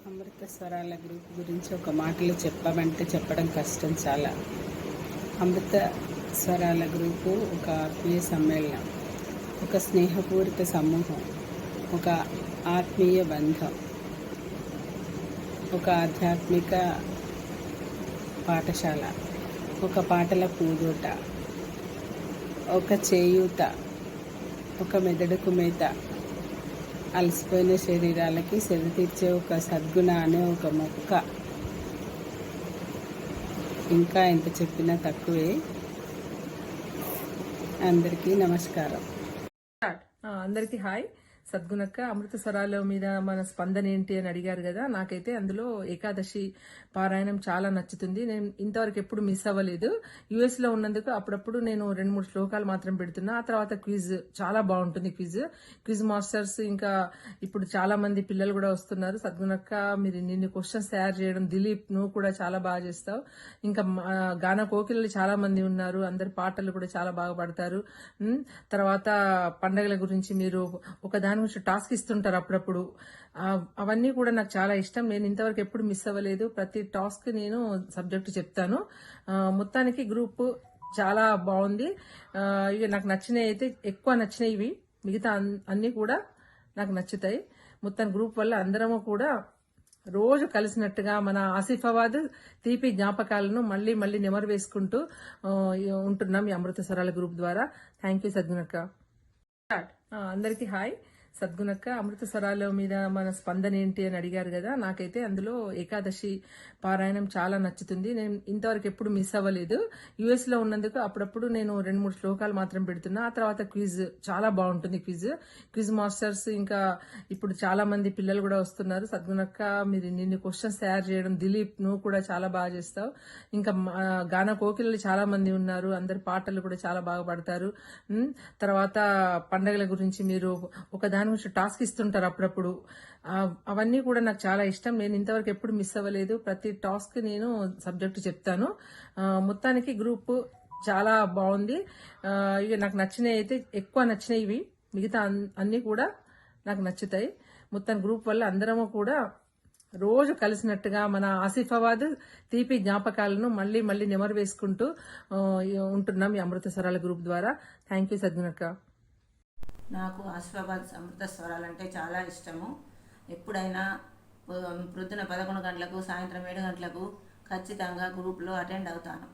అమృత స్వరాల గ్రూప్ గురించి ఒక మాటలో చెప్పామంటే చెప్పడం కష్టం చాలా. అమృత స్వరాల గ్రూపు ఒక ఆత్మీయ సమ్మేళనం, ఒక స్నేహపూరిత సమూహం, ఒక ఆత్మీయ బంధం, ఒక ఆధ్యాత్మిక పాఠశాల, ఒక పాటల పూదోట, ఒక చేయూత, ఒక మెదడుకు మేత, అలసిపోయిన శరీరాలకి సెద తీర్చే ఒక సద్గుణ అనే ఒక మొక్క. ఇంకా ఎంత చెప్పినా తక్కువే. అందరికీ నమస్కారం. అందరికీ హాయ్. సద్గుణక్క, అమృత స్వరాల మీద మన స్పందన ఏంటి అని అడిగారు కదా. నాకైతే అందులో ఏకాదశి పారాయణం చాలా నచ్చుతుంది. నేను ఇంతవరకు ఎప్పుడు మిస్ అవ్వలేదు. యుఎస్ లో ఉన్నందుకు అప్పుడప్పుడు నేను 2-3 శ్లోకాలు మాత్రం పెడుతున్నా. ఆ తర్వాత క్విజ్ చాలా బాగుంటుంది. క్విజ్ మాస్టర్స్, ఇంకా ఇప్పుడు చాలా మంది పిల్లలు కూడా వస్తున్నారు. సద్గుణక్క, మీరు నిన్ను క్వశ్చన్స్ తయారు చేయడం, దిలీప్ నువ్వు కూడా చాలా బాగా చేస్తావు. ఇంకా గాన కోకిలలు చాలా మంది ఉన్నారు. అందరి పాటలు కూడా చాలా బాగా పాడతారు. తర్వాత పండగల గురించి మీరు ఒక దాని గురించి టాస్క్ ఇస్తుంటారు అప్పుడప్పుడు. అవన్నీ కూడా నాకు చాలా ఇష్టం. నేను ఇంతవరకు ఎప్పుడు మిస్ అవ్వలేదు. ప్రతి టాస్క్ నేను సబ్జెక్ట్ చెప్తాను. మొత్తానికి గ్రూప్ చాలా బాగుంది. ఇక నాకు నచ్చినవి అయితే ఎక్కువ నచ్చినవి ఇవి. మిగతా అన్ని కూడా నాకు నచ్చుతాయి. మొత్తం గ్రూప్ వల్ల అందరము కూడా రోజు కలిసినట్టుగా మన ఆసిఫాబాద్ తీపి జ్ఞాపకాలను మళ్ళీ మళ్ళీ నెమరు వేసుకుంటూ ఉంటున్నాం ఈ అమృత స్వరాల గ్రూప్ ద్వారా. థ్యాంక్ యూ సద్గుణక్క. అందరికీ హాయ్. సద్గుణక్క, అమృత స్వరాల మీద మన స్పందన ఏంటి అని అడిగారు కదా. నాకైతే అందులో ఏకాదశి పారాయణం చాలా నచ్చుతుంది. నేను ఇంతవరకు ఎప్పుడు మిస్ అవ్వలేదు. యుఎస్ లో ఉన్నందుకు అప్పుడప్పుడు నేను 2-3 శ్లోకాలు మాత్రం పెడుతున్నా. ఆ తర్వాత క్విజ్ చాలా బాగుంటుంది. క్విజ్ మాస్టర్స్, ఇంకా ఇప్పుడు చాలా మంది పిల్లలు కూడా వస్తున్నారు. సద్గుణక్క, మీరు నిన్ను క్వశ్చన్స్ తయారు చేయడం, దిలీప్ నువ్వు కూడా చాలా బాగా చేస్తావు. ఇంకా గాన కోకిలలు చాలా మంది ఉన్నారు. అందరి పాటలు కూడా చాలా బాగా పాడతారు. తర్వాత పండగల గురించి మీరు ఒక దాని గురించి టాస్క్ ఇస్తుంటారు అప్పుడప్పుడు. అవన్నీ కూడా నాకు చాలా ఇష్టం. నేను ఇంతవరకు ఎప్పుడు మిస్ అవ్వలేదు. ప్రతి టాస్క్ నేను సబ్జెక్ట్ చెప్తాను. మొత్తానికి గ్రూప్ చాలా బాగుంది. ఇక నాకు నచ్చినవి అయితే ఎక్కువ నచ్చినవి ఇవి. మిగతా అన్ని కూడా నాకు నచ్చుతాయి. మొత్తం గ్రూప్ వల్ల అందరము కూడా రోజు కలిసినట్టుగా మన ఆసిఫాబాద్ తీపి జ్ఞాపకాలను మళ్ళీ మళ్ళీ నెమరు వేసుకుంటూ ఉంటున్నాం ఈ అమృత స్వరాల గ్రూప్ ద్వారా. థ్యాంక్ యూ సద్గుణక్క. నాకు ఆసిఫాబాద్ అమృత స్వరాలంటే చాలా ఇష్టము. ఎప్పుడైనా ప్రొద్దున 11 గంటలకు, సాయంత్రం 7 గంటలకు ఖచ్చితంగా గ్రూప్లో అటెండ్ అవుతాను.